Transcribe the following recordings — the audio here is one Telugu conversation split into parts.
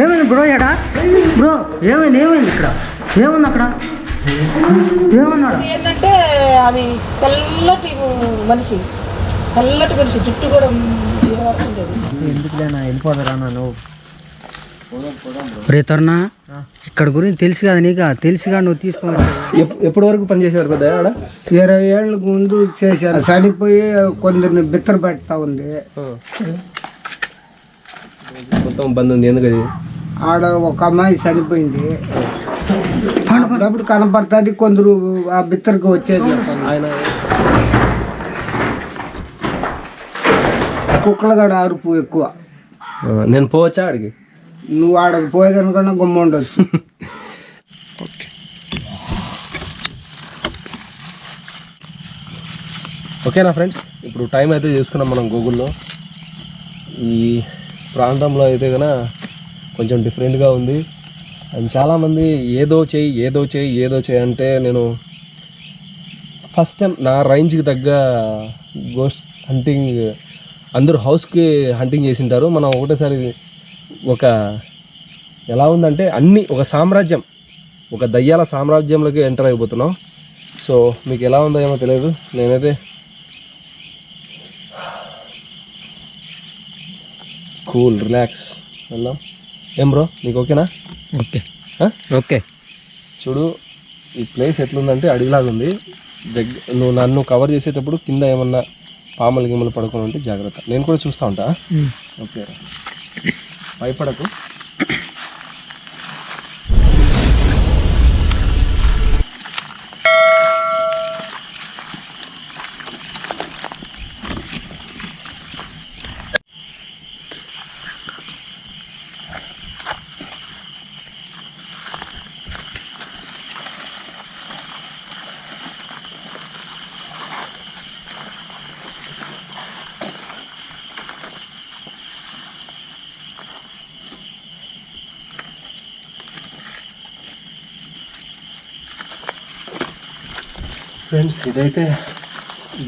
ఏమైంది బ్రో ఎడా బ్రో ఏమైంది ఇక్కడ ఏముంది అక్కడ ఏమన్నాడు ఏంటంటే అవి తెల్లటి మనిషి జుట్టు కూడా ఎందుకులేనా వెళ్ళిపోతారా నువ్వు రే తరుణ ఇక్కడ గురించి తెలుసు కదా నీకు తెలుసుగా నువ్వు తీసుకోవాలి. ఎప్పటి వరకు పనిచేసారు పెద్ద ఆడ? 20 ఏళ్ళకు ముందు చేశాను. చనిపోయి కొందరిని బిత్తర పెడతా ఉంది. మొత్తం బంద్ ఉంది. ఎందుకది? ఆడ ఒక అమ్మాయి చనిపోయింది. అప్పుడప్పుడు కనపడుతుంది. కొందరు ఆ బిత్తరకు వచ్చేది. ఆయన కుక్కలు కూడా అరుపు ఎక్కువ. నేను పోవచ్చా ఆడికి? నువ్వు ఆడకు పోయేదనుకున్నా గుమ్మ ఉండొచ్చు. ఓకేనా ఫ్రెండ్స్, ఇప్పుడు టైం అయితే చూసుకున్నాం మనం గూగుల్లో. ఈ ప్రాంతంలో అయితే కనుక కొంచెం డిఫరెంట్గా ఉంది. అండ్ చాలామంది ఏదో చేయి అంటే నేను ఫస్ట్ టైం నా రేంజ్కి తగ్గ గోస్ట్ హంటింగ్ అందరూ హౌస్కి హంటింగ్ చేసింటారు. మనం ఒకటేసారి ఒక ఎలా ఉందంటే అన్నీ ఒక సామ్రాజ్యం, ఒక దయ్యాల సామ్రాజ్యంలోకి ఎంటర్ అయిపోతున్నాం. సో మీకు ఎలా ఉందో ఏమో తెలియదు. నేనైతే కూల్ రిలాక్స్ వెళ్దాం. ఏం బ్రో నీకు ఓకేనా? ఓకే చూడు ఈ ప్లేస్ ఎట్లుందంటే అడవిలాగా ఉంది. నువ్వు నన్ను కవర్ చేసేటప్పుడు కింద ఏమన్నా పాములు గిమ్మలు పడుకొని ఉంటే జాగ్రత్త. నేను కూడా చూస్తూ ఉంటా. ఓకే భయపడకు. ఫ్రెండ్స్ ఇదైతే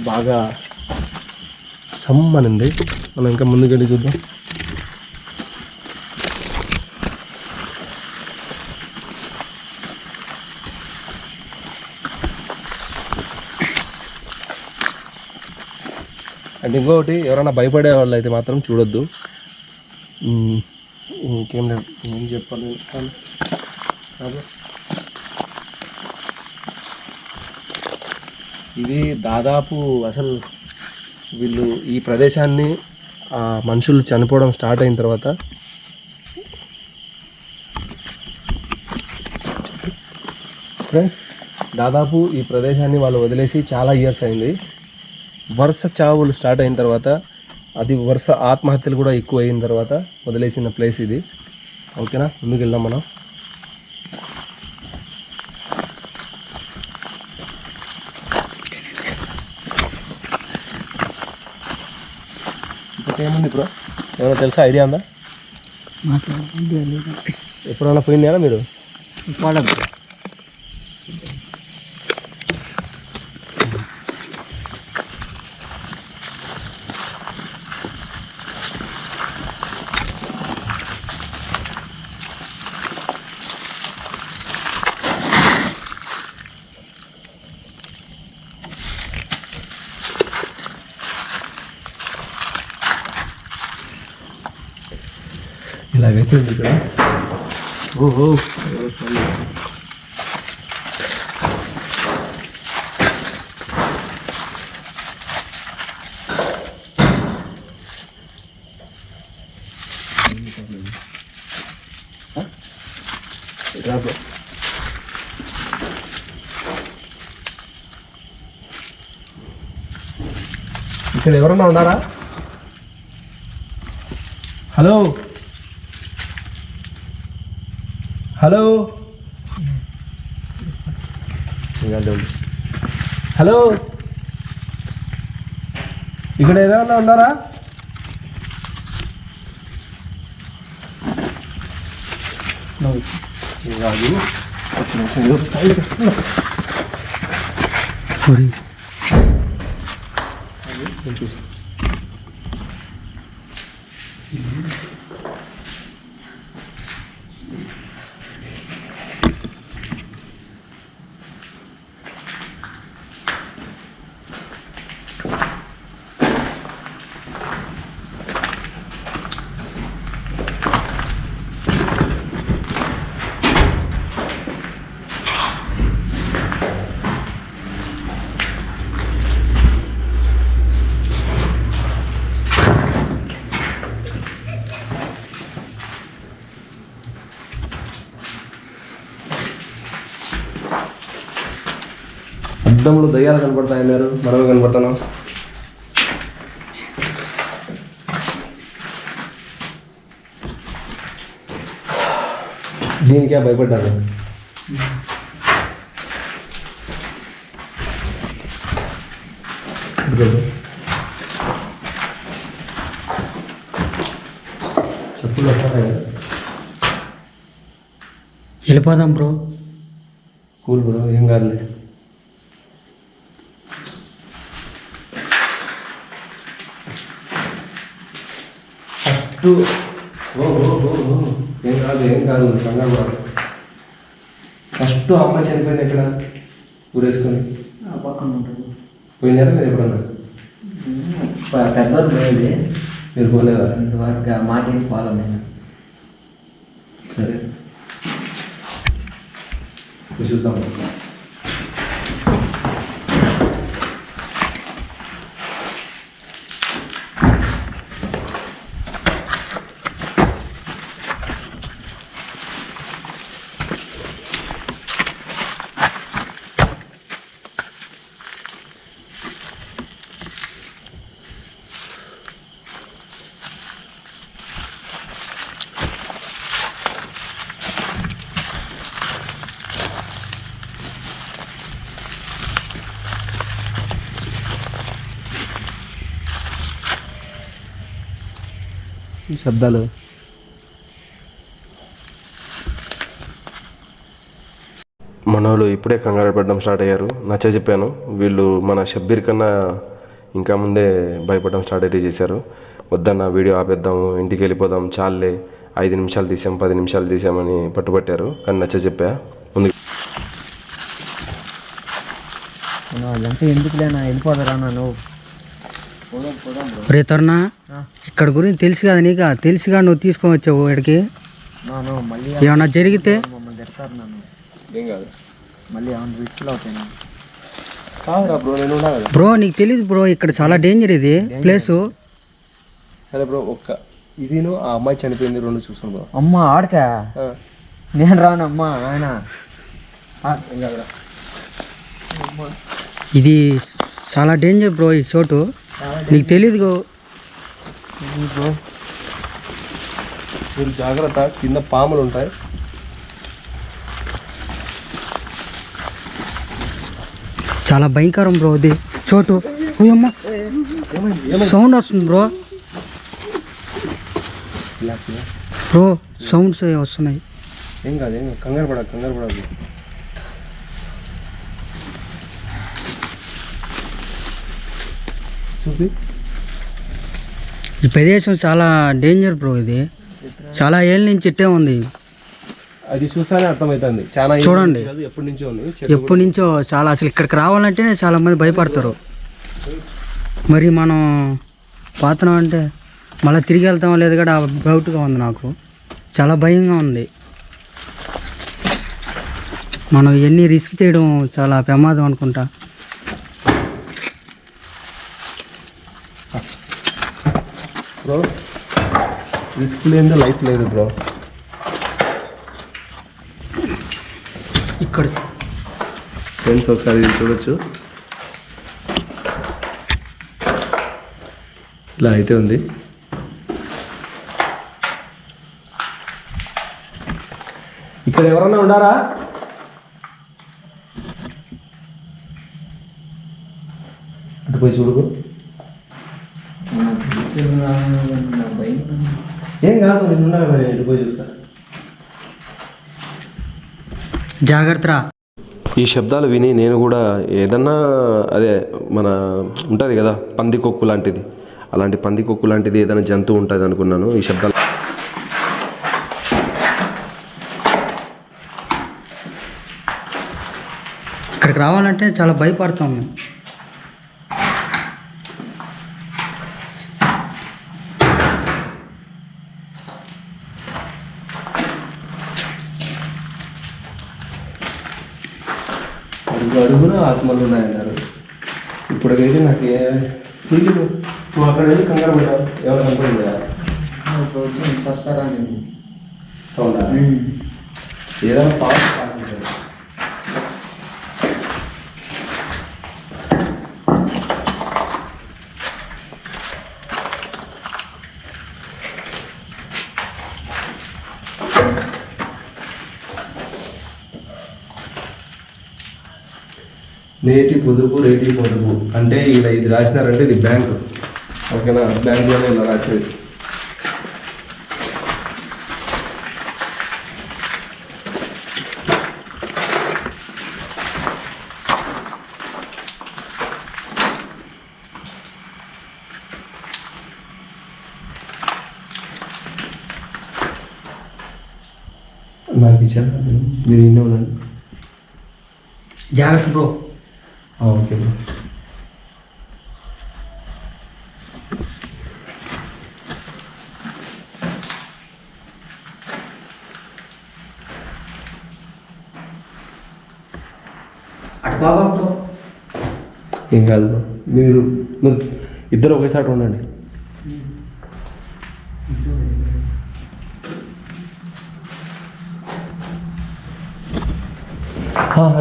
బాగా సమ్మనింది. మనం ఇంకా ముందుకెళ్ళి చూద్దాం. అండ్ ఇంకొకటి ఎవరైనా భయపడే వాళ్ళు అయితే మాత్రం చూడొద్దు. ఇంకేం లేదు, ఏం చెప్పాలి. ఇది దాదాపు అసలు వీళ్ళు ఈ ప్రదేశాన్ని మనుషులు చనిపోవడం స్టార్ట్ అయిన తర్వాత దాదాపు ఈ ప్రదేశాన్ని వాళ్ళు వదిలేసి చాలా ఇయర్స్ అయింది. వరుస చావులు స్టార్ట్ అయిన తర్వాత, అది వరుస ఆత్మహత్యలు కూడా ఎక్కువ అయిన తర్వాత వదిలేసిన ప్లేస్ ఇది. ఓకేనా, ముందుకు వెళ్దాం మనం. ఏముంది ఇప్పుడు ఏమైనా తెలుసా? ఐడియా ఉందా? ఎప్పుడైనా పోయిందా మీరు? ఇలాగైతే ఉంది ఇక్కడ. ఓహో ఇక్కడ ఎవరన్నా ఉన్నారా? హలో హలో హలో, ఇక్కడ ఏదైనా ఉన్నారా? అద్దంలో దయ్యాలు కనపడతాయన్నారు, మనమే కనపడుతున్నాం. దీనికే భయపడ్డాను. చెప్పులు వెళ్ళిపోదాం బ్రో. కూల్ బ్రో, ఏం కాదులే. ఏం కాదు కంగారు పడకు. ఫస్ట్ అమ్మ చనిపోయింది ఎక్కడ? ఊరేసుకొని పక్కన ఉంటుంది. పోయినారా మీరు ఎప్పుడన్నా? పెద్దవాళ్ళు పోయేది, మీరు పోలేదా? ఇంతవరకు మాట ఏం ఫాలో నేను. సరే చూద్దాం. శబ్దాలు మనోళ్ళు ఇప్పుడే కంగారు పడడం స్టార్ట్ అయ్యారు. నచ్చ చెప్పాను, వీళ్ళు మన షబ్బీర్ కన్నా ఇంకా ముందే భయపడడం స్టార్ట్ అయితే చేశారు. వద్దన్న వీడియో ఆపేద్దాము, ఇంటికి వెళ్ళిపోదాం, చాలే 5 నిమిషాలు తీసాం 10 నిమిషాలు తీసామని పట్టుబట్టారు. కానీ నచ్చ చెప్పా ముందు అంటే ఎందుకులేనా వెళ్ళిపోతారా నన్ను. రే తరుణ, ఇక్కడ గురించి తెలుసు కదా నీకు, తెలుసుగా నువ్వు తీసుకొని వచ్చావు ఇక్కడికి. మళ్ళీ ఏమన్నా జరిగితే మమ్మల్ని తిడతారు నన్ను. ఏం కాదు, మళ్ళీ ఏమన్నా రిస్క్లు అవుతాయి. కాదురా బ్రో, నేను ఉన్నా కదా. బ్రో నీకు తెలియదు బ్రో, ఇక్కడ చాలా డేంజర్ ఇది ప్లేసు. సరే బ్రో, ఇదిను ఆ అమ్మాయి చనిపోయింది 2 చూసాను బ్రో. అమ్మ ఆడకా నేను రాను అమ్మా ఆయన. ఇది చాలా డేంజర్ బ్రో ఈ చోటు, నీకు తెలీదు బ్రో. మీరు జాగ్రత్త, కింద పాములు ఉంటాయి. చాలా భయంకరం బ్రో ఇది చోటు. ఓయమ్మ, సౌండ్ వస్తుంది బ్రో. బ్రో సౌండ్స్ వస్తున్నాయి. ఏం కాదు కంగారు పడదు. చూపి, ఈ ప్రదేశం చాలా డేంజర్ బ్రో, ఇది చాలా ఏళ్ళ నుంచి ఇట్టే ఉంది. అది చూస్తానే అర్థమవుతుంది. చాలా చూడండి, ఎప్పటి నుంచో ఉంది, ఎప్పటి నుంచో చాలా. అసలు ఇక్కడికి రావాలంటేనే చాలా మంది భయపడతారు. మరి మనం పోతున్నాం అంటే మళ్ళీ తిరిగి వెళ్తామో లేదు కూడా డౌట్గా ఉంది నాకు, చాలా భయంగా ఉంది. మనం ఇవన్నీ రిస్క్ చేయడం చాలా ప్రమాదం అనుకుంటా. బ్రో రిస్క్ లేని లైఫ్ లేదు బ్రో. ఇక్కడ ఫ్రెండ్స్ ఒకసారి చూడొచ్చు, ఇలా అయితే ఉంది. ఇక్కడ ఎవరన్నా ఉండారా? అటు పోయి చూడుకో. ఏం కాదు, నేను ఉన్నా కదా, ఇటు పోయి చూస్తా. జాగ్రత్త. ఈ శబ్దాలు విని నేను కూడా ఏదన్నా అదే మన ఉంటుంది కదా పందికొక్కు లాంటిది, అలాంటి పందికొక్కు లాంటిది ఏదైనా జంతువు ఉంటుంది అనుకున్నాను. ఈ శబ్దాలు ఇక్కడికి రావాలంటే చాలా భయపడతాం మేము. అడుగున ఆత్మలు ఉన్నాయన్నారు. ఇప్పటికైతే నాకు నువ్వు అక్కడ వెళ్ళి కంగారు పడ్డావు, ఎవరు కనపడిందా? అవునా? ఏదైనా పాట నేటి పొదుపు రేటి పొదుపు అంటే ఇక్కడ ఇది రాసినారంటే ఇది బ్యాంకు. ఓకేనా, బ్యాంకులోనే ఇలా రాసేది. నాకు ఇచ్చారు, మీరు ఇన్నే ఉండండి. జాగ్రత్త బ్రో. Okay bro. అటు బాబా బ్రో. ఏం కాదు బ్రో, మీరు ఇద్దరు ఒకేసారి ఉండండి.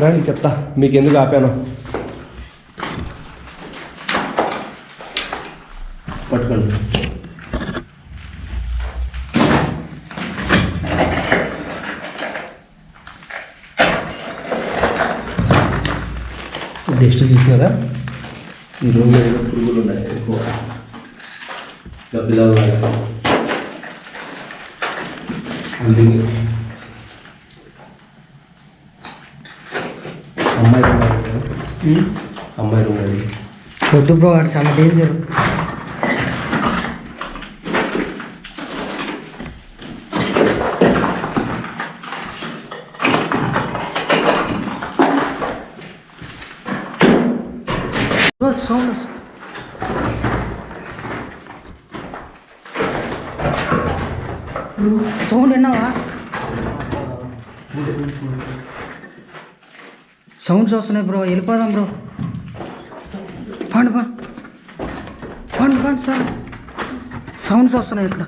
రండి, చెప్తా మీకు ఎందుకు ఆపాను. పట్టుకోండి. నెక్స్ట్ చూసినారా, ఈ రూమ్లో ఏదో పురుగులు ఉన్నాయి ఎక్కువ, పిల్లలు అందుకే అమ్మాయి రూమ్, అమ్మాయి రూమ్ అది. వద్దు బ్రో, అది చాలా డేంజర్. సౌండ్ సౌండ్ విన్నావా? సౌండ్స్ వస్తున్నాయి బ్రో, వెళ్ళిపోదాం బ్రో. పండు పండు పండు పండు సార్, సౌండ్స్ వస్తున్నాయి ఇక్కడ,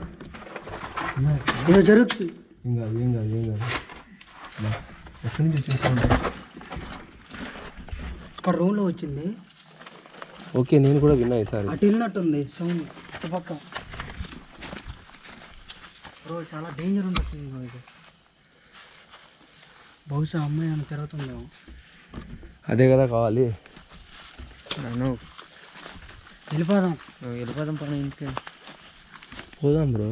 ఏదో జరుగుతుంది. ఏం కాదు, ఏం కాదు, ఏం కాదు. ఎక్కడి నుంచి వచ్చింది? ఇక్కడ రూమ్లో వచ్చింది. ఓకే, నేను కూడా విన్నా ఈసారి. అటు వెళ్ళినట్టుంది సౌండ్, అటు పక్క. బ్రో చాలా డేంజర్ ఉన్నట్టుంది బ్రో ఇది. బహుశా అమ్మాయి అని తిరుగుతుందేమో. అదే కదా కావాలి. వెళ్ళిపోదాం పక్కన ఇంటికి పోదాం బ్రో.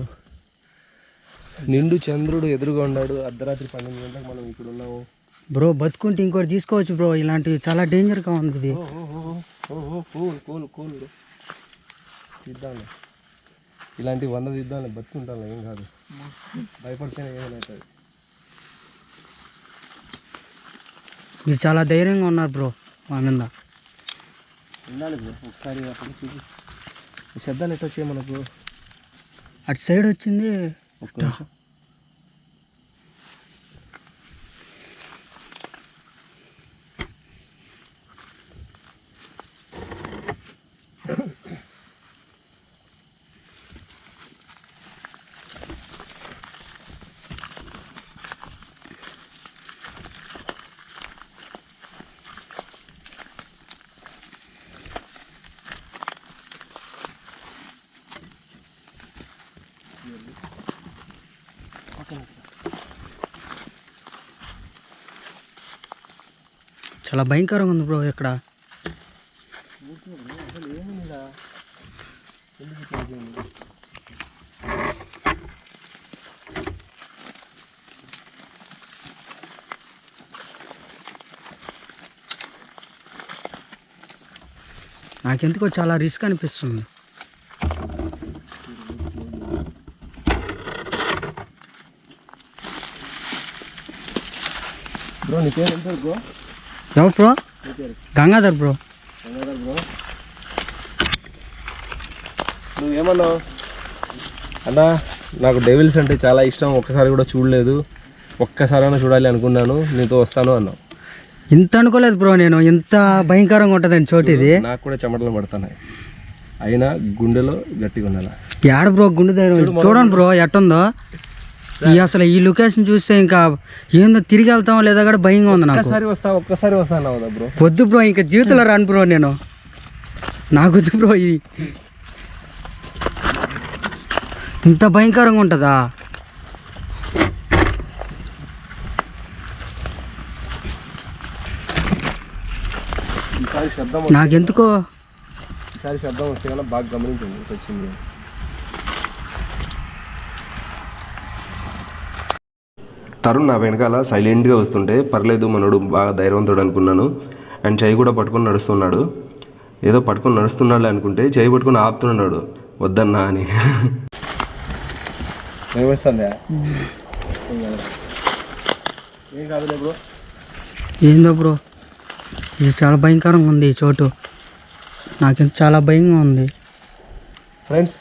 నిండు చంద్రుడు ఎదురుగా ఉన్నాడు, అర్ధరాత్రి 12 గంటలకు మనం ఇక్కడ ఉన్నాము బ్రో. బతుకుంటే ఇంకోటి తీసుకోవచ్చు బ్రో, ఇలాంటివి చాలా డేంజర్గా ఉంది ఇది. కూల్ కూల్ తీద్దాంలే, ఇలాంటివి 100 తీద్దాంలే, బతుకుంటాను, ఏం కాదు, భయపడితేనే ఏమైనా. మీరు చాలా ధైర్యంగా ఉన్నారు బ్రో మా మీద. ఉండాలి బ్రో, ఒకసారి అక్కడ చూసి శబ్దాలు ఎట్లా వచ్చాయి మనకు. అటు సైడ్ వచ్చింది. ఒక్క నిమిషం. చాలా భయంకరంగా ఉంది బ్రో ఇక్కడ. నాకెందుకో చాలా రిస్క్ అనిపిస్తుంది. బ్రో నీ పేరు ఎంత బ్రో? ఎవరు bro? Gangadhar bro. Gangadhar bro, నువ్వేమన్నావు? అన్నా నాకు డెవిల్స్ అంటే చాలా ఇష్టం, ఒక్కసారి కూడా చూడలేదు, ఒక్కసారైనా చూడాలి అనుకున్నాను, నీతో వస్తాను అన్నావు. ఇంత అనుకోలేదు బ్రో నేను, ఇంత భయంకరంగా ఉంటుందని చోటు ఇది. నాకు కూడా చెమటలు పడుతున్నాయి, అయినా గుండెలో గట్టిగా ఉండాలి. ఏడ బ్రో గుండె ధైర్యం? చూడండి బ్రో ఎట్టుందో అసలు ఈ లొకేషన్ చూస్తే ఇంకా ఏందో తిరిగి వెళ్తామో లేదా కూడా భయంగా ఉంది నాకు. ఒక్కసారి వస్తాను బ్రో. వద్దు బ్రో, ఇంకా జీవితంలో రాను బ్రో నేను, నాకు వద్దు బ్రో. ఇది ఇంత భయంకరంగా ఉంటుందా? ఈసారి శబ్దం నాకెందుకో ఈసారి శబ్దం వస్తే కన్నా బాగా గమనించండి వచ్చింది. తరుణ్ నా వెనకాల సైలెంట్గా వస్తుంటే పర్లేదు మనోడు బాగా ధైర్యవంతుడు అనుకున్నాను. అండ్ చేయి కూడా పట్టుకొని నడుస్తున్నాడు. ఏదో పట్టుకొని నడుస్తున్నాడు అనుకుంటే చేయి పట్టుకొని ఆపుతున్నాడు వద్దన్నా అని. ఏమొస్తుందా? ఏం కాదులే బ్రో. ఏందో బ్రో ఇది చాలా భయంకరంగా ఉంది ఈ చోటు. నాకెంత చాలా భయంగా ఉంది ఫ్రెండ్స్.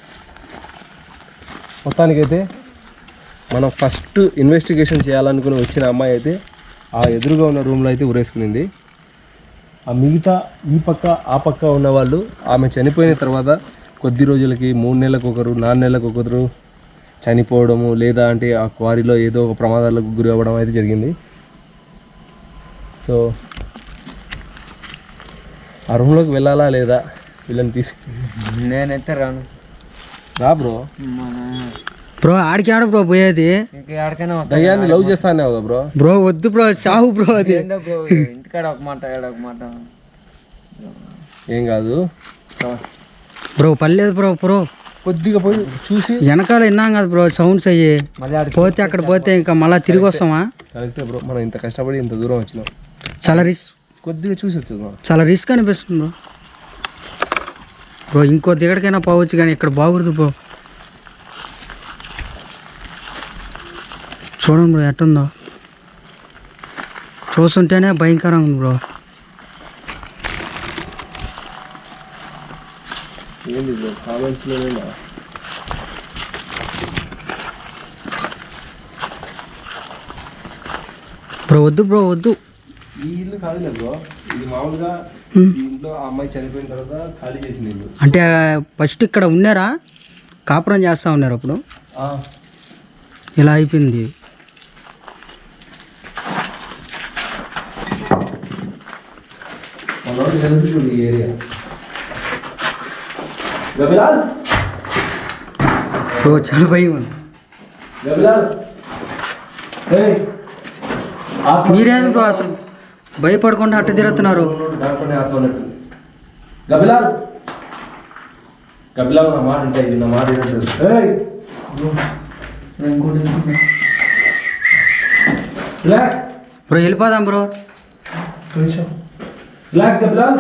మొత్తానికైతే మనం ఫస్ట్ ఇన్వెస్టిగేషన్ చేయాలనుకుని వచ్చిన అమ్మాయి అయితే ఆ ఎదురుగా ఉన్న రూమ్లో అయితే ఉరేసుకునింది. ఆ మిగతా ఈ పక్క ఆ పక్క ఉన్నవాళ్ళు ఆమె చనిపోయిన తర్వాత కొద్ది రోజులకి 3 నెలలకు ఒకరు 4 నెలలకు ఒకరు చనిపోవడము లేదా అంటే ఆ క్వారీలో ఏదో ఒక ప్రమాదాలకు గురి అవ్వడం అయితే జరిగింది. సో ఆ రూమ్లోకి వెళ్ళాలా లేదా వీళ్ళని నేనైతే రాను. రా బ్రో. బ్రో ఆడికి ఆడ బ్రో పోయేది. దయ్యాన్ని లవ్ చేస్తానే కదా బ్రో. బ్రో వద్దు బ్రో చావు బ్రో. అది ఇంటికాడ ఒక మాట ఒక మాట ఏం కాదు బ్రో పర్లేదు బ్రో. బ్రో కొద్దిగా పోయి చూసి వెనకాల విన్నాం కదా బ్రో సౌండ్స్ అయ్యి. పోతే అక్కడ పోతే ఇంకా మళ్ళీ తిరిగి వస్తామా? కరెక్టే బ్రో. మనం ఇంత కష్టపడి ఇంత దూరం వచ్చినాం. చాలా రిస్క్. కొద్దిగా చూసి వచ్చేది చాలా రిస్క్ అనిపిస్తుంది బ్రో. బ్రో ఇంకో దిగడికైనా పోవచ్చు కానీ ఇక్కడ బాగుంది బ్రో. చూడండి బ్రో ఎట్టుందో. చూస్తుంటేనే భయంకరంగా ఉంది బ్రో. ఏంది బ్రో కామెంట్స్లోనేనా? బ్రో వద్దు బ్రో వద్దు. ఈ ఇల్లు కాదులే బ్రో. ఇది మామూలుగా ఈ ఇంట్లో ఆ అమ్మాయి చనిపోయిన తర్వాత ఖాళీ చేసిన ఇల్లు. అంటే ఫస్ట్ ఇక్కడ ఉన్నారా? కాపురం చేస్తూ ఉన్నారు అప్పుడు ఇలా అయిపోయింది. ఈ ఏరియా గబిలాల్ బ్రో చాలా భయం ఉంది. గబిలాల్ మీరేంది బ్రో అసలు భయపడకుండా అట్ట తిరుగుతున్నారు? దాంట్లోనే ఆత్మన్నట్టు. గబిలాల్ గబిలాల్ నా మాట ఉంటాయి. నా మాట రిలాక్స్ బ్రో వెళ్ళిపోదాం బ్రో. రిలాక్స్ గబిలాల్.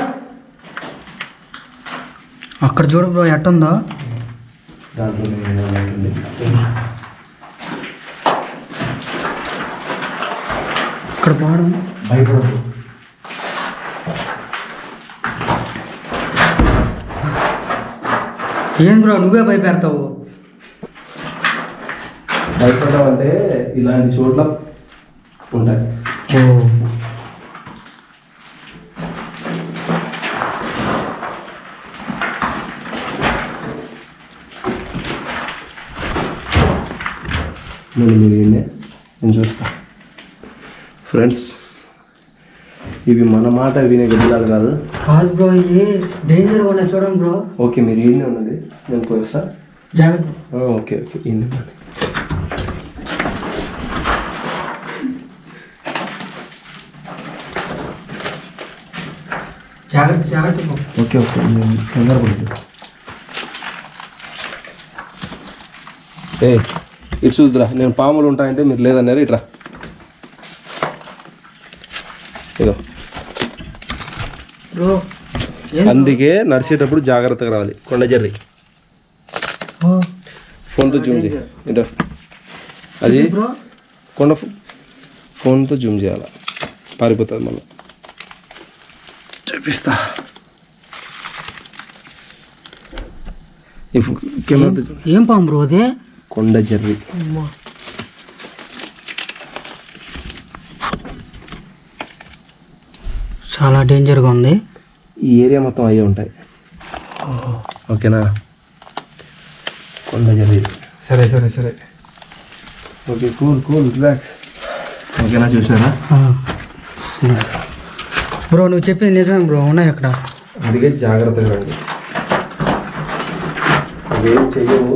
అక్కడ చూడు బ్రో ఎట్టుందో. ఇక్కడ పోవడం భయపడదు. ఏం బ్రో నువ్వే భయపెడతావు? భయపడడం అంటే ఇలాంటి చోట్ల ఉంటాయి. నేను చూస్తా. ఫ్రెండ్స్ ఇవి మన మాట వినే గదిలాలు కాదు. కాదు బ్రో ఇది డేంజర్గా ఉన్నాయి చూడండి బ్రో. ఓకే మీరు ఈయనే ఉన్నది నేను పోయిస్తా. జాగ్రత్త. ఓకే ఓకే ఈయన జాగ్రత్త జాగ్రత్త బ్రో. ఓకే ఓకే నేను తొందర పడుతుంది. ఇటు చూద్దురా. నేను పాములు ఉంటాయంటే మీరు లేదన్నారు. ఇట్రా ఇదో. బ్రో అందుకే నడిచేటప్పుడు జాగ్రత్తగా రావాలి. కొండ జర్రి ఫోన్తో జూమ్ చేయి. ఇదో అది బ్రో కొండ ఫోన్తో జూమ్ చేయాలి. పారిపోతుంది మళ్ళీ. చూపిస్తా. కెమెరా ఏం పాము బ్రో అదే? కొండ జర్రి. చాలా డేంజర్గా ఉంది. ఈ ఏరియా మొత్తం అయ్యే ఉంటాయి. ఓకేనా? కొండ జర్రి. సరే సరే సరే ఓకే కూల్ కూల్ రిలాక్స్. ఓకేనా? చూసినారా బ్రో నువ్వు చెప్పింది నిజమే బ్రో. ఉన్నాయి అక్కడ. అందుకే జాగ్రత్తగా రండి. అవేం చెయ్యవు.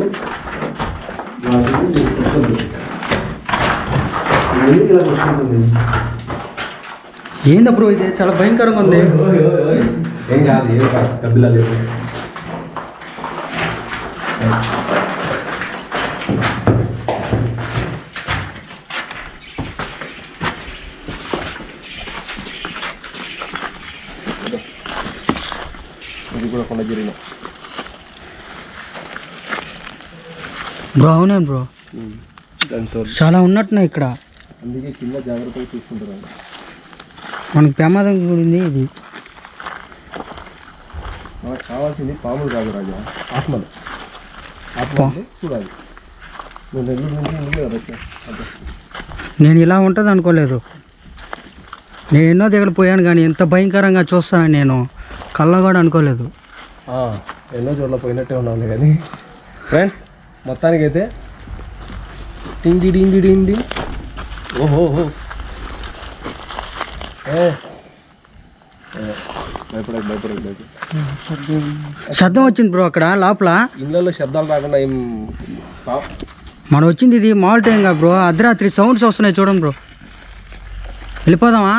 ఏందా బ్రో ఇది చాలా భయంకరంగా ఉంది. ఏం కాదు ఏం కాదు డబ్బులు లేదు. ఇది కూడా కొండ జరిగిన బ్రో. అవునే బ్రో, దాంతో చాలా ఉన్నట్టున్నాయి ఇక్కడ. అందుకే కింద జాగ్రత్తగా చూసుకుంటారు. మనకు ప్రమాదం గురించి ఇది. మనకు కావాల్సింది పాములు కాదు రాజా, ఆత్మలు. ఆత్మలు చూడాలి. నువ్వు నెల్లూరు నుంచి ఉంది కదా అదే. నేను ఇలా ఉంటుంది అనుకోలేదు. నేను ఎన్నో దగ్గర పోయాను కానీ ఇంత భయంకరంగా చూస్తానని నేను కళ్ళ కూడా అనుకోలేదు. ఎన్నో చోట్ల పోయినట్టే ఉన్నాను కానీ ఫ్రెండ్స్ మొత్తానికైతే టిండి డిండి డిండి. ఓహో భయపడకు. శబ్దం వచ్చింది బ్రో అక్కడ లోపల. ఇళ్ళల్లో శబ్దాలు రాకుండా ఏం మనం వచ్చింది ఇది మామూలు టైం కాదు బ్రో. అర్ధరాత్రి సౌండ్స్ వస్తున్నాయి చూడండి బ్రో. వెళ్ళిపోదామా?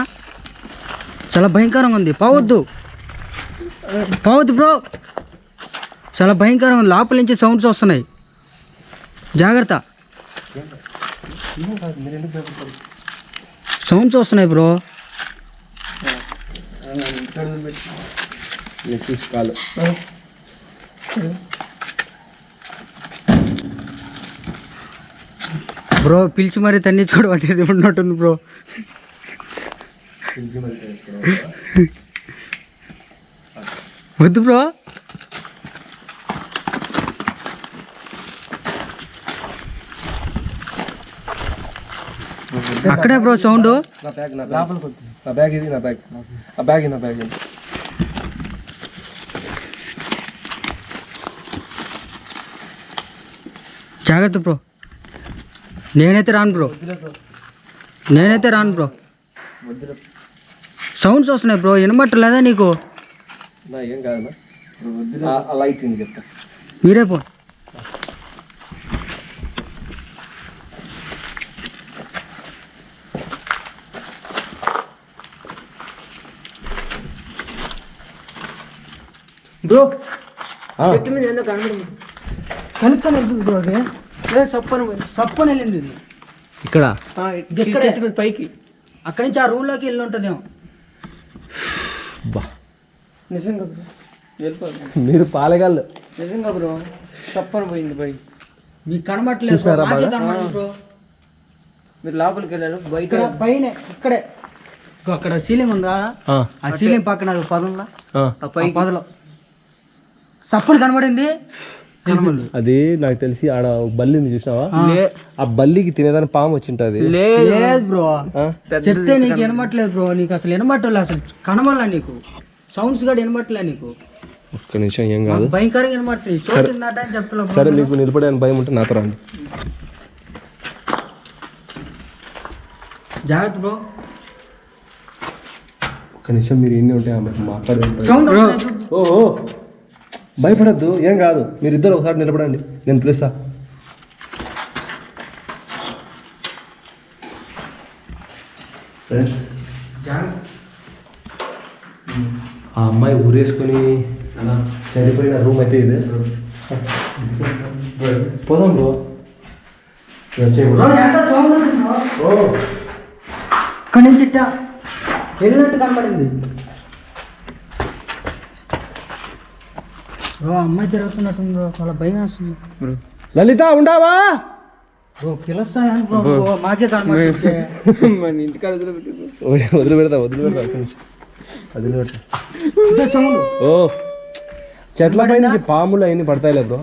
చాలా భయంకరంగా ఉంది. పోవద్దు బ్రో, చాలా భయంకరంగా ఉంది. లోపల నుంచి సౌండ్స్ వస్తున్నాయి, జాగ్రత్త. సౌండ్స్ వస్తున్నాయి బ్రో. చూసి కాలు బ్రో పిలిచి మరీ తన్నించుకోవడం అంటే ఉన్నట్టుంది బ్రో. వద్దు బ్రో. అక్కడే బ్రో సౌండ్. నా బ్యాగ్ ఇది, నా బ్యాగ్. జాగ్రత్త బ్రో. నేనైతే రాను బ్రో. సౌండ్స్ వస్తున్నాయి బ్రో, వినబట్టలేదా నీకు? నా ఏం కాదన్నా, లైట్ కింద చెప్తా. మీరే పో. బ్రో చెట్టు మీద ఎందుకు కనుక్కొని వెళ్తుంది బ్రో. అది సప్పని వెళ్ళింది ఇది. ఇక్కడ ఎక్కడ పైకి అక్కడి నుంచి ఆ రూమ్లోకి వెళ్ళి ఉంటుందేమో. నిజంగా బ్రో మీరు పాలగాళ్ళు. నిజంగా బ్రో సప్పని పోయింది పై. మీకు కనబట్టలేదు బ్రో. మీరు లోపలికి వెళ్ళారు. బయట పైన ఇక్కడే అక్కడ సీలింగ్ ఉందా, ఆ సీలింగ్ పక్కన పదంలో పదలో సప్పని కనబడింది. అది నాకు తెలిసి ఆడ బల్లిని చూసినావా? ఆ బల్లికి తినేదాని పాము వచ్చింటది. లేదు బ్రో, చెప్తే నీకు వినబట్టలేదు బ్రో. నీకు అసలు వినబట్టలే, అసలు కనబడలే నీకు. సౌండ్స్ కూడా వినబట్టలే నీకు. ఒక్క నిమిషం, ఏం కాదు, భయంకరంగా వినబట్టలేదు. చూసిందట అని చెప్తున్నా. సరే మీకు నిలబడే భయం ఉంటే నాతో రండి. జాగ్రత్త బ్రో. ఒక్క నిమిషం మీరు ఎన్ని ఉంటాయి మాట్లాడే. ఓహో భయపడద్దు, ఏం కాదు. మీరిద్దరు ఒకసారి నిలబడండి, నేను పిలుస్తా. ఫ్రెండ్స్ ఆ అమ్మాయి ఊరేసుకొని చనిపోయిన రూమ్ అయితే ఇది. పోదాం బ్రో. ఇక్కడి నుంచి ఇట్టా వెళ్ళినట్టు కనబడింది. బ్రో అమ్మాయి తిరుగుతున్నట్టుంది బ్రో, చాలా భయం వేస్తుంది బ్రో. లలిత ఉండవా బ్రో? పిలుస్తాను బ్రో, మాకే కనబడుతుంది. ఇంటికాడ వదిలిపెడతా. ఓ చెట్ల పై నుంచి పాములు అవన్నీ పడతాయిలే బ్రో.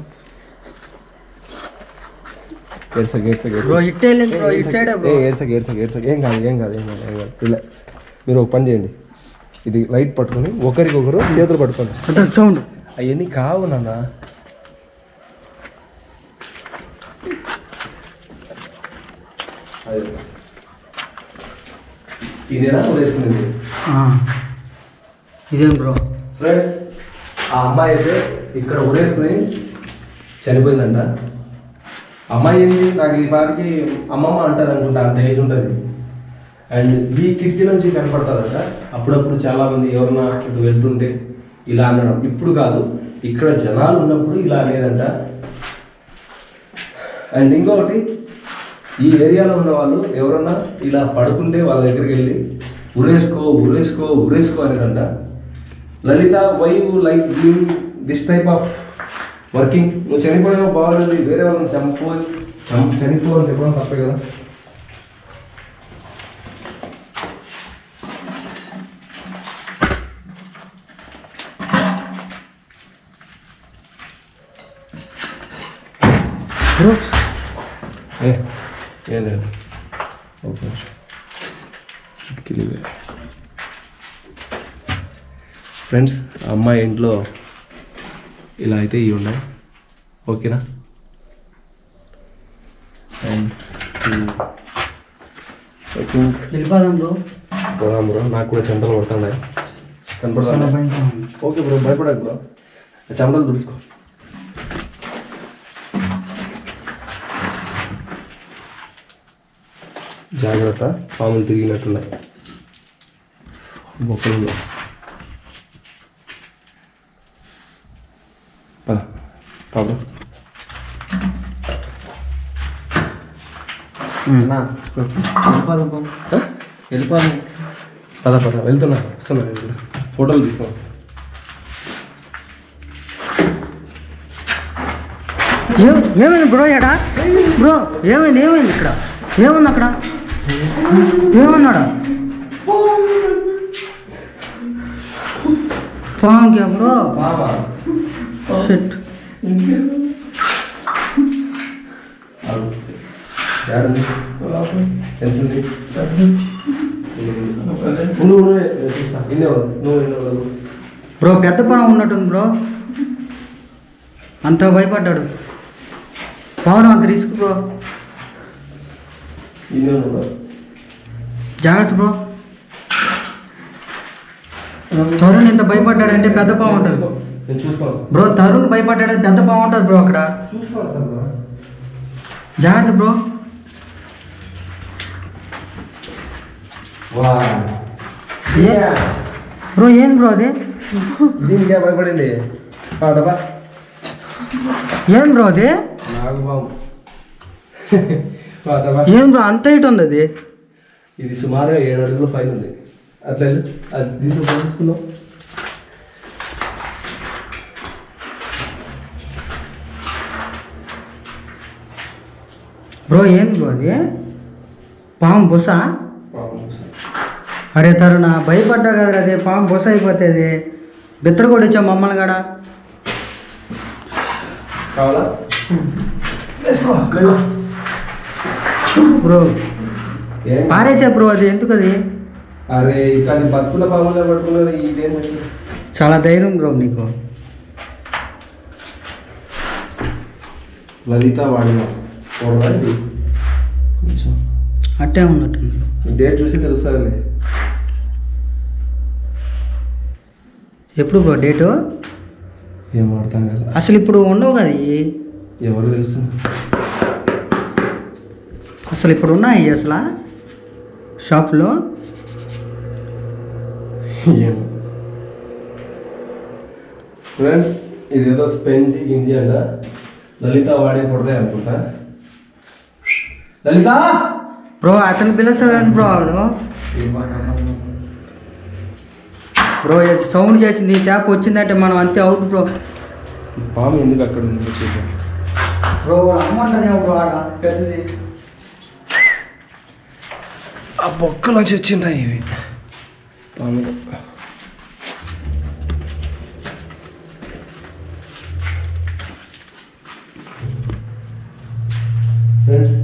ఏం కాదు. రిలాక్స్. మీరు ఒక పని చేయండి, ఇది లైట్ పట్టుకొని ఒకరికొకరు చేతులు పట్టుకోండి. సౌండ్ అవన్నీ కావు నాన్న. ఇదేనా వేసుకునేది? ఇదేం బ్రో? ఫ్రెండ్స్ ఆ అమ్మాయి అయితే ఇక్కడ ఉరేసుకుని చనిపోయిందంట. అమ్మాయి ఏంటి, నాకు ఈ పాటికి అమ్మమ్మ అంటారు అనుకుంటా, అంత ఏజ్ ఉంటుంది. అండ్ ఈ కిటికీ నుంచి కనపడతారంట అప్పుడప్పుడు చాలామంది ఎవరన్నా ఇటు వెళ్తుంటే ఇలా అనడం. ఇప్పుడు కాదు, ఇక్కడ జనాలు ఉన్నప్పుడు ఇలా అనేదంట. అండ్ ఇంకొకటి, ఈ ఏరియాలో ఉన్న వాళ్ళు ఎవరన్నా ఇలా పడుకుంటే వాళ్ళ దగ్గరికి వెళ్ళి ఉరేసుకో ఉరేసుకో ఉరేసుకో అనేదంట. Lalitha, why you like doing this type of working? నువ్వు చనిపోయావు బాగుంది, వేరే వాళ్ళని చనిపోవాలని చెప్పడం తప్పే కదా. ఏం లేదు, ఓకే. ఫ్రెండ్స్, అమ్మాయి ఇంట్లో ఇలా అయితే ఇవి ఉన్నాయి, ఓకేనా? అండ్ ఐ థింక్ వెళ్ళిపోదాం బ్రో. పోదాం బ్రో, నాకు కూడా చెమటలు పడుతున్నాయి. కనపడతా? ఓకే బ్రో, భయపడకు బ్రో, చెమటలు తుడుచుకో. జాగ్రత్త, పాములు తిరిగినట్టున్నాయి బొక్కలలో. పాపం వెళ్ళిపోదాం. పద వెళ్తున్నా, వస్తున్నా, ఫోటోలు తీసుకొని. ఏమైంది బ్రో? ఎడా బ్రో, ఏమైంది ఇక్కడ? ఏముంది అక్కడ? ఏమన్నాడా? పాంక్యా బ్రో? షిట్. బ్రో, పెద్ద పాము ఉన్నట్టుంది బ్రో. అంత భయపడ్డాడు. పావును అంత రిస్క్ బ్రో. జాగ్రత్త బ్రో. తరుణ్ ఇంత భయపడ్డాడంటే పెద్ద పాము ఉంటుంది బ్రో. తరుణ్ భయపడ్డాడంటే పెద్ద పాము ఉంటుంది బ్రో అక్కడ. జాగ్రత్త బ్రో. బ్రో ఏం బ్రో అది? దీనికి భయపడింది ఏం బ్రో అది? ఏం బ్రో అంత హైట్ ఉంది అది? ఇది సుమారుగా 7 అడుగుల పైన ఉంది. అట్లా అది దీంట్లో తీసుకున్నాం. బ్రో ఏం బ్రో అది? పాము బుస? అరే తరుణ, భయపడ్డా కదా అదే పాము బుస అయిపోతుంది. బిత్తర కూడా వచ్చాం మమ్మల్ని కాడ. కావాలా బ్రో? పారేసా బ్రో, అది ఎందుకు అది? అరే కానీ బతుకుల పాములే పడుకున్నారు. ఇదేంటంటే చాలా ధైర్యం బ్రో నీకు. లలిత వాడిన చూడాలి, కొంచెం అట్టే ఉన్నట్టుంది. డేట్ చూసి తెలుస్తుంది. ఎప్పుడు బ్రో డేటు? ఏం వాడతాం కదా, అసలు ఇప్పుడు ఉండవు కదా ఇవి. ఎవరు తెలుసు అసలు ఇప్పుడు ఉన్నాయి అసలు షాప్లో? ఏమో ఫ్రెండ్స్, ఇదేదో స్పెంజ్ గింజి అంట. లలిత వాడే పొడదే అనుకుంటా. లలిత బ్రో అతను పిలుస్తాడండి బ్రో. అవును బ్రో, సౌండ్ చేసింది, ట్యాప్ వచ్చిందంటే మనం అంతే అవుట్ బ్రో. పాము ఎందుకు అక్కడ ఉంది చూద్దాం. బ్రో అమ్మంటదేమో బ్రో ఆడ పెద్దది. ఆ బొక్కలోంచి వచ్చింటాయి ఇవి పాములు. ఫ్రెండ్స్,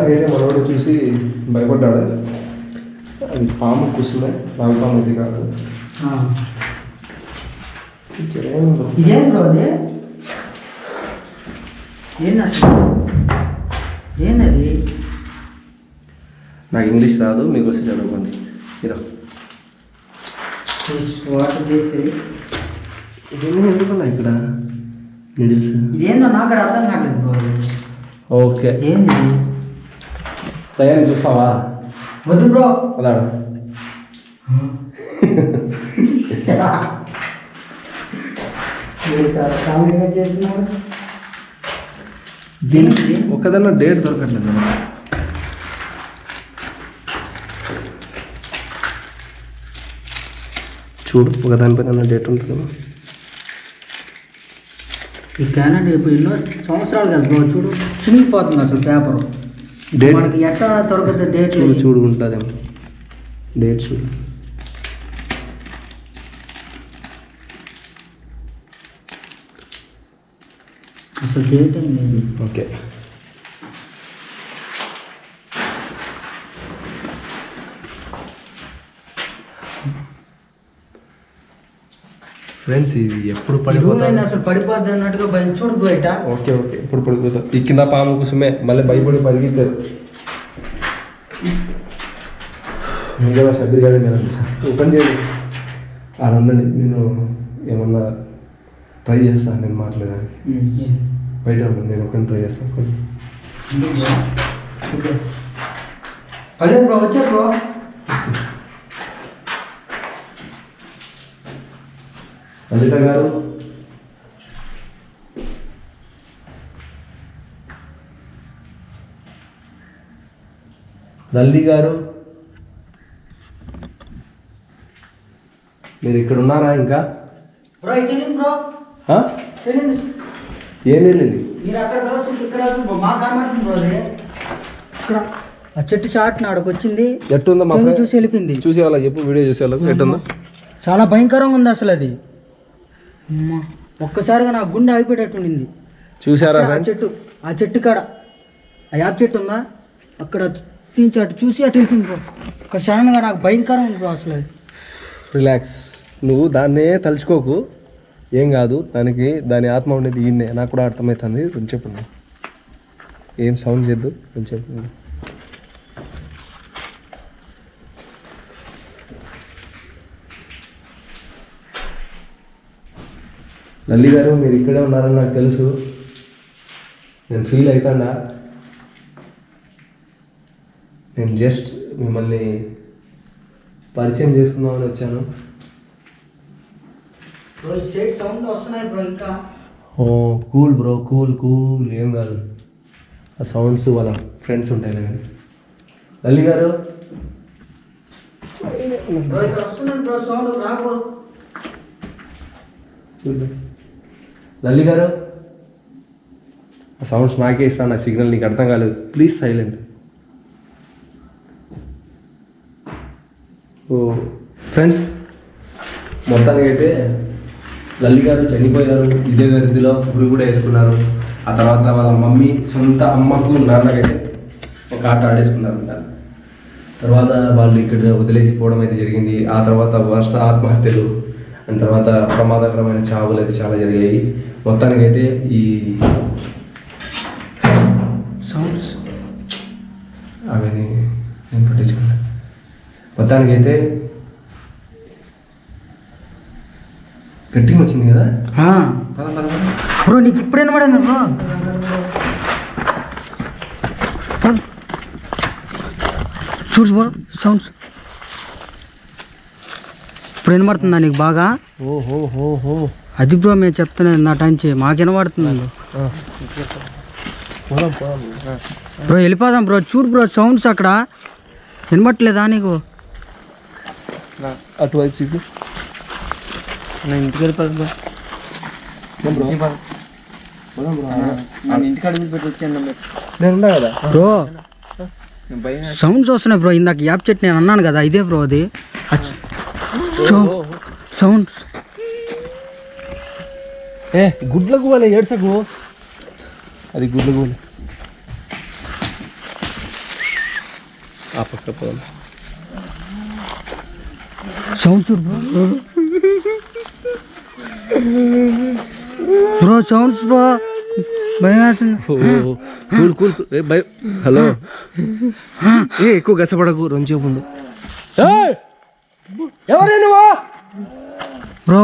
వేరే మనోడు చూసి భయపడ్డాడు. అది పాము కూర్చున్నాయి, నాగపాము ఇది కాదు. ఇదేం బ్రో అది? ఏంది? నాకు ఇంగ్లీష్ రాదు, మీకు వస్తే చదువుకోండి. ఇరా వాటర్ చేసి ఇదేమో ఎందుకున్నా ఇక్కడ నీడిల్స్. ఇదేందో నాకు కూడా అర్థం కావట్లేదు బ్రో. ఓకే, ఏంది? తయారీ చూస్తావా? వద్దు బ్రో. అలా దీనికి ఒకదన్నా డేట్ దొరకట్లేదు. చూడు ఒకదానిపైన డేట్ ఉంటుందేమో. ఈ క్యానెట్ ఇప్పుడు ఎన్నో సంవత్సరాలు కదా బ్రో, చూడు చినిగిపోతుంది అసలు పేపరు. డేట్ మనకి ఎట్లా దొరకదు డేట్లు? చూడు చూడు ఉంటుందేమో డేట్ చూడు. అసలు డేట్ ఏం లేదు. ఓకే ఫ్రెండ్స్, ఇది ఎప్పుడు పడిపోతుంది అసలు పడిపోద్ది అన్నట్టుగా భయం. చూడు బయట. ఓకే ఓకే ఇప్పుడు పడిపోతాం. ఈ కింద పాము కుసుమే మళ్ళీ భయపడి పరిగెత్తారు. ఇంకా షబ్బీర్ గారి మీద ఓపెన్ చేయండి. ఆడ ఉండండి, నేను ఏమన్నా ట్రై చేస్తాను. నేను మాట్లాడడానికి బయట ఉన్నాను, నేను ఒకరిని ట్రై చేస్తాను. పడలేదు బ్రో, వచ్చా బ్రో. లలిత గారు, లల్లి గారు, మీరు ఇక్కడ ఉన్నారా ఇంకా? బ్రో ఇటు బ్రో. ఏం వెళ్ళింది? మీరు అక్కడ ఇక్కడ మా కనబడుతుంది బ్రో. అది ఇక్కడ ఆ చెట్టు చాట్ నాడకు వచ్చింది. ఎట్టుందో మా చూసి వెళ్ళిపోయింది. చూసే వాళ్ళకి చెప్పు, వీడియో చూసే వాళ్ళకి ఎట్టుందో. చాలా భయంకరంగా ఉంది అసలు అది. అమ్మా, ఒక్కసారిగా నా గుండె ఆగిపోయేటట్టుండింది. చూసారా? ఆ చెట్టు కాడ ఆ యాప చెట్టు ఉందా, అక్కడ తీంచి అటు చూసి అటు వెళ్తుంది బ్రో. ఒక క్షణంగా నాకు భయంకరం ఉంది బ్రో అసలు. రిలాక్స్, నువ్వు దాన్నే తలుచుకోకు, ఏం కాదు. దాని ఆత్మ ఉండేది ఈయన్నే, నాకు కూడా అర్థమవుతుంది. కొంచెం చెప్పండి, ఏం సౌండ్ చేద్దు కొంచెం. లల్లి గారు, మీరు ఇక్కడే ఉన్నారని నాకు తెలుసు. నేను ఫీల్ అవుతాడా. నేను జస్ట్ మిమ్మల్ని పరిచయం చేసుకుందామని వచ్చాను. సౌండ్ వస్తున్నాయి బ్రో ఇంకా. ఓ కూల్ బ్రో, కూల్ కూల్, ఏం కాదు. ఆ సౌండ్స్ వాళ్ళ ఫ్రెండ్స్ ఉంటాయి కానీ. లల్లి గారు, బ్రో ఇక్కడ వస్తున్నాను బ్రో, సౌండ్ రాబో. లల్లి గారు, ఆ సౌండ్స్ నాకే ఇస్తాను. నా సిగ్నల్ నీకు అర్థం కాలేదు. Please silent. ఓ ఫ్రెండ్స్, మొత్తానికి అయితే లల్లి గారు చనిపోయారు. ఇదే గదిలో గురి కూడా వేసుకున్నారు. ఆ తర్వాత వాళ్ళ మమ్మీ సొంత అమ్మకు నాన్నకైతే ఒక ఆట ఆడేసుకున్నారంట. తర్వాత వాళ్ళు ఇక్కడ వదిలేసి పోవడం అయితే జరిగింది. ఆ తర్వాత వరుస ఆత్మహత్యలు, అండ్ తర్వాత ప్రమాదకరమైన చావులు అయితే చాలా జరిగాయి. మొత్తానికైతే ఈ సౌండ్స్ అవన్నీ నేను పట్టించుకున్నాను. మొత్తానికైతే గట్టిగా వచ్చింది కదా బ్రో. నీకు ఇప్పుడైనా పడింది బ్రో. చూడు బ్రో సౌండ్స్ ఇప్పుడు వినబడుతుందా నీకు బాగా? ఓహో, అది బ్రో మేము చెప్తున్నాను నా టంచి మాకు వినబడుతుంది బ్రో. వెళ్ళిపోదాం బ్రో. చూడు బ్రో సౌండ్స్ అక్కడ వినబట్లేదా నీకు? అటువైపు చూసి నేను ఇంటికి వెళ్ళిపోదు బ్రో. ఇంటికి అడుగు పెట్టి వచ్చాను నేను ఉన్నా కదా బ్రో. సౌండ్స్ వస్తున్నాయి బ్రో. ఇందాక యాప్ చెట్టు నేను అన్నాను కదా, ఇదే బ్రో అది సౌండ్స్. గుడ్లకు వాళ్ళే ఏడ్చకు, అది గుడ్లకు వాళ్ళే. ఆ పక్క పోవాలి. సౌండ్ చూడు బ్రో. బ్రో సౌండ్స్ బ్రో, భయం వేస్తుంది. Cool cool. హలో, ఎక్కువ గసపడకు, రొంచే ముందు. ఎవరే నువ్వు బ్రో?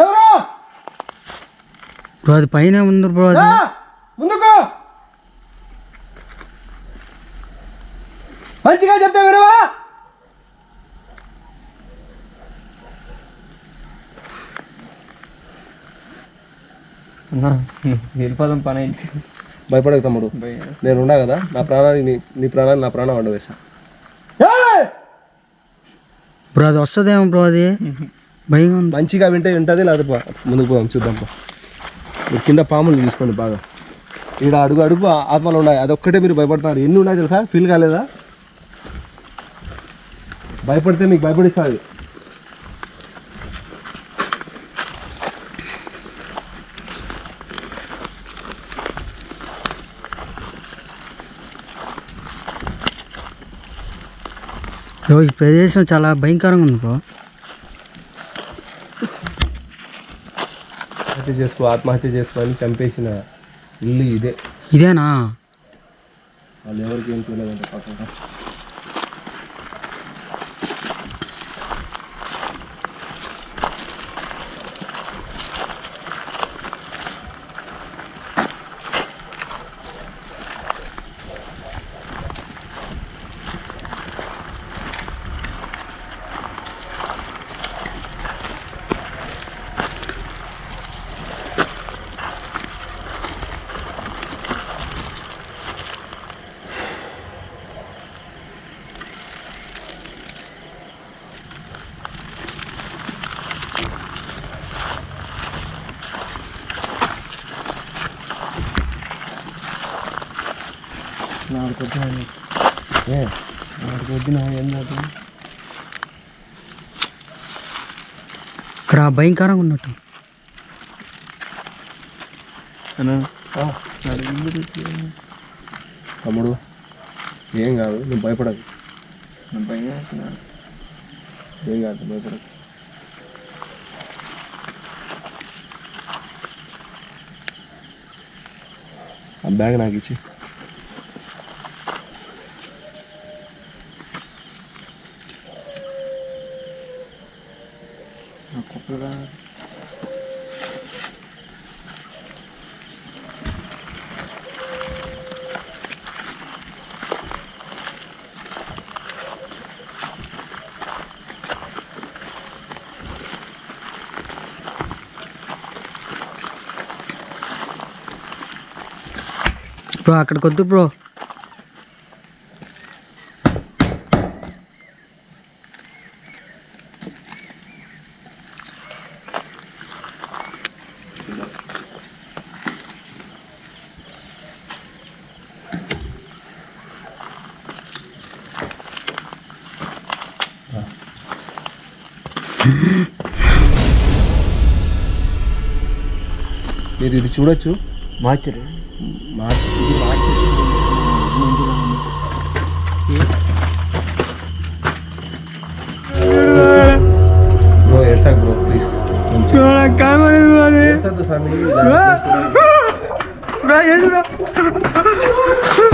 ఎవరు బ్రో? అది పైన ఉంది బ్రో. అది ముందుకు మంచిగా చెప్తే వినవా? వెళ్ళిపోదాం పని భయపడకు తమ్ముడు, నేను ఉన్నా కదా. నా ప్రాణాన్ని నీ ప్రాణాన్ని నా ప్రాణం వండవేసా. బ్రో అది వస్తుందేమో బ్రో, అది భయంగా ఉంది. మంచిగా వింటే వింటుంది, లేకపోతే ముందుకు పోదాం చూద్దాం. మీరు కింద పాములు తీసుకోండి బాగా. ఇక్కడ అడుగు అడుగు ఆత్మలు ఉన్నాయి, అదొక్కటే మీరు భయపడుతున్నారు. ఎన్ని ఉన్నాయి తెలుసా? ఫీల్ కాలేదా? భయపడితే మీకు భయపడిస్తుంది. ఈ ప్రదేశం చాలా భయంకరంగా ఉంది బ్రో. ఆత్మహత్య చేసుకొని చంపేసిన ఇల్లు ఇదే. ఇదేనా? వాళ్ళు ఎవరికి ఏం చూడలేదంటే పక్కన. ఇక్కడ భయంకరంగా ఉన్నట్టు. తమ్ముడు ఏం కాదు, నువ్వు భయపడదు. ఏం కాదు, భయపడదు. ఆ బ్యాగ్ నాకు ఇచ్చి. బ్రో అక్కడికి వద్దు బ్రో. మీరు ఇది చూడొచ్చు. మార్చరు బ్రో ఏడ్సాక్ బ్రో ప్లీజ్. బ్రో